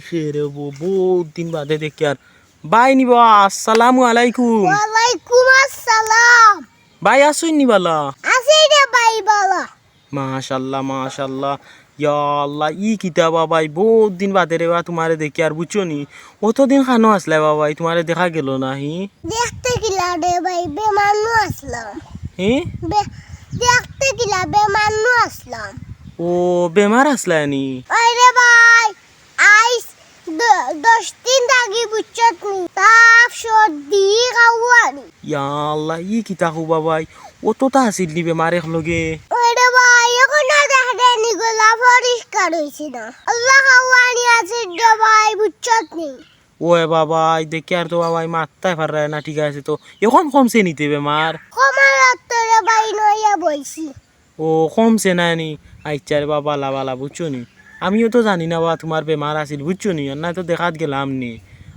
সে রে বহুত দিন বাদে দেখি আর বাই নিব। আসসালামু আলাইকুম। ওয়ালাইকুম আসসালাম। বাই আসুন নি বালা? আছি রে ভাই বলো। মাশাল্লাহ মাশাল্লাহ। ইয়া আল্লাহ ই কিতাবা বাই বহুত দিন বাদে রে বা তোমারে দেখি আর বুঝছো নি অতদিন খানো আসলে বাবাই তোমারে দেখা গেল না হি দেখতে কিলা রে ভাই বেমানু আসলাম। হি দেখতে কিলা বেমানু আসলাম। ও বেমার আসলা নি? আরে ভাই আইস 10 দিন আগে বুঝছত নি তাপ সর্দি গাওয়ানি। ইয়া আল্লাহ ই কিতা হো বাবাই অতটা আসিল নি বেমার একলগে? আরে ভাই এখন না দেখে নি গলা পরিষ্কার হইছে না। আল্লাহ গাওয়ানি আছে রে ভাই বুঝছত নি। ও বাবাই দেখি আর তো বাবাই মাত্তায় পারে না। ঠিক আছে তো এখন কমছে নিতে বেমার? কমার তোরে ভাই নইয়া বইছি। ও কমছে না নি? আচ্ছা রে বাবা বালা বালা বুঝছো নি আমিও তো জানি না বা তোমার বেমার আছিল বুঝছো নি না তো দেখাত গেলাম নি।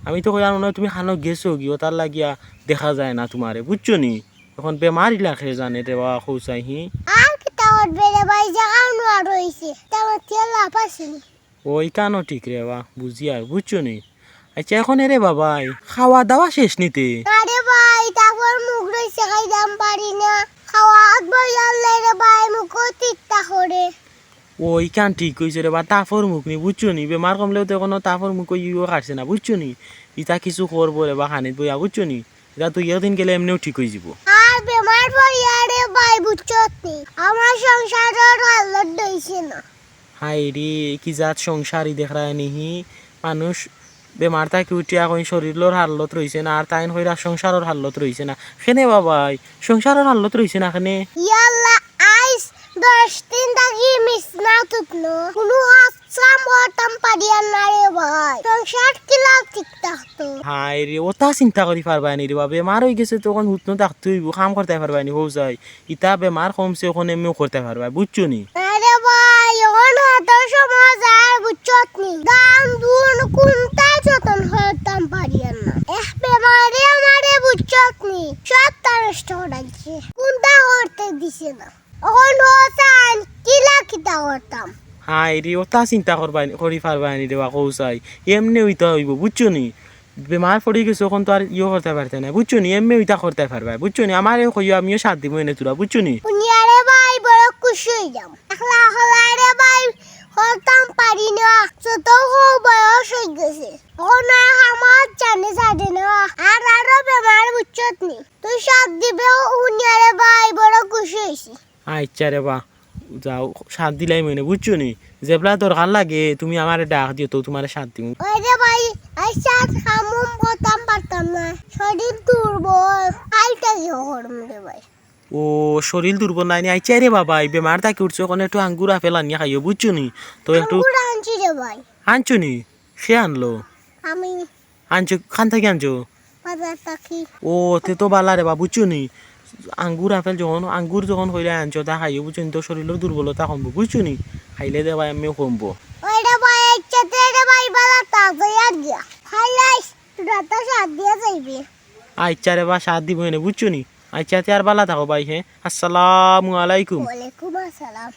আমি তো কইলাম না তুমি খানো গেছো গিয়ে তার লাগিয়া দেখা যায় না তোমারে বুঝছো নি। এখন বেমার ইলাকে জানে রে বাবা খৌসাই হি আর কিতা করবে রে ভাই জাগানো আর হইছে তেমন তেলা পাসিনি। ওই কানো ঠিক রে বা বুঝি আর বুঝছো নি। আচ্ছা এখন রে বাবাই খাওয়া দাওয়া শেষ নিতে? আরে ভাই তারপর মুখ রইছে খাইদাম পারি না খাওয়া বই আল্লাহ রে ভাই মুখ তিক্তা করে। ওই কান ঠিক কইছে রে বা তাফর মুখ নি বুঝছো নি বেমার কমলেও তো এখনো তাফর মুখ ইও কাটছে না বুঝছো নি। ইটা কিছু করবো রে বা খানিত বইয়া বুঝছো নি এটা তুই একদিন গেলে এমনিও ঠিক হয়ে যাব। আর বেমার পড়িয়া রে ভাই বুঝছত নি আমার সংসারের হালত দইছে না। হাই রে কি জাত সংসারই দেখায় নিহি মানুষ বেমার থাকি উঠিয়া কই শরীরের হালত রইছে না আর তাইন কইরা সংসারের হালত রইছে না খেনে বাবাই সংসারের হালত রইছে না খেনে। ইয়াল্লা আইস 10 দিন থাকি মিস না তুতনো কোনো হাসাম হতাম পারিয়া না রে ভাই সংসার কিলা ঠিক থাকতো। হাই রে ওটা চিন্তা করি পারবাই নি রে বা বেমার হয়ে গেছে তখন হুতনো থাকতে হইব কাম করতে পারবাই নি হৌ যাই ইটা বেমার কমছে ওখানে এমনিও করতে পারবাই বুঝছো নি। আরে ভাই এখন হাতের সময় যায় বুঝছত নি দাম দুন কোনটা যতন হতাম পারিয়া না বেমারে আমারে বুঝছত নি সব নষ্ট করাইছে কোনটা করতে দিছে না এখন হতাম কিলা কিতা করতাম। হাই রে ওটা চিন্তা করবাই করি পারবাই নি রে বা কৌ চাই এমনি ওইটা হইব বুঝছো নি। বেমার পড়ে গেছে ওখান তো আর ইয়ে করতে পারতে না বুঝছো নি এমনি ওইটা করতে পারবাই বুঝছো নি আমার কইও আমিও সাথ দিব এনে তোরা বুঝছো নি। আরে ভাই বড় খুশি হয়ে যাম একলা হলা রে ভাই হতাম পারি না যত বয়স হয়ে গেছে এখন আর আমার জানে জানে না আর আরো বেমার বুঝছত নি তুই সাথ দিবে উনিয়ারে ভাই বড় খুশি হয়েছি। আচ্ছা রে বা যাও সাথ দিলাই মনে বুঝছো নি যেবলা দরকার লাগে তুমি আমার ডাক দিও তো তোমার সাথ দিব। ওই রে ভাই আই সাথ খামুম হতাম পারতাম না শরীর দুর্বল আইটা কি করম রে ভাই। ও শরীর দুর্বল নাই নি আচ্ছা রে বাবা এই বেমার থাকি উঠছো ওখানে একটু আঙ্গুর আপেল আনিয়া খাইও বুঝছো নি তো একটু আঙ্গুর আনছি রে ভাই আনছো নি সে আনলো আমি আনছো খান থেকে আনছো? বাজার থাকি। ও তে তো বালা রে বা বুঝছো নি আঙ্গুর আপেল যখন আঙ্গুর যখন হইলে আনছো তা খাইও বুঝছো নি তো শরীরের দুর্বলতা কমবো বুঝছো নি খাইলে দে ভাই আমিও কমবো। ওই রে ভাই একসাথে রে ভাই বালা তাজা আর গিয়া খাইলাইস রাতা সাত দিয়া যাইবে। আচ্ছা রে বা সাথ দিব এনে বুঝছো নি। আচ্ছা তে আর বালা থাকো ভাই হ্যাঁ আসসালামু আলাইকুম। ওয়ালাইকুম আসসালাম।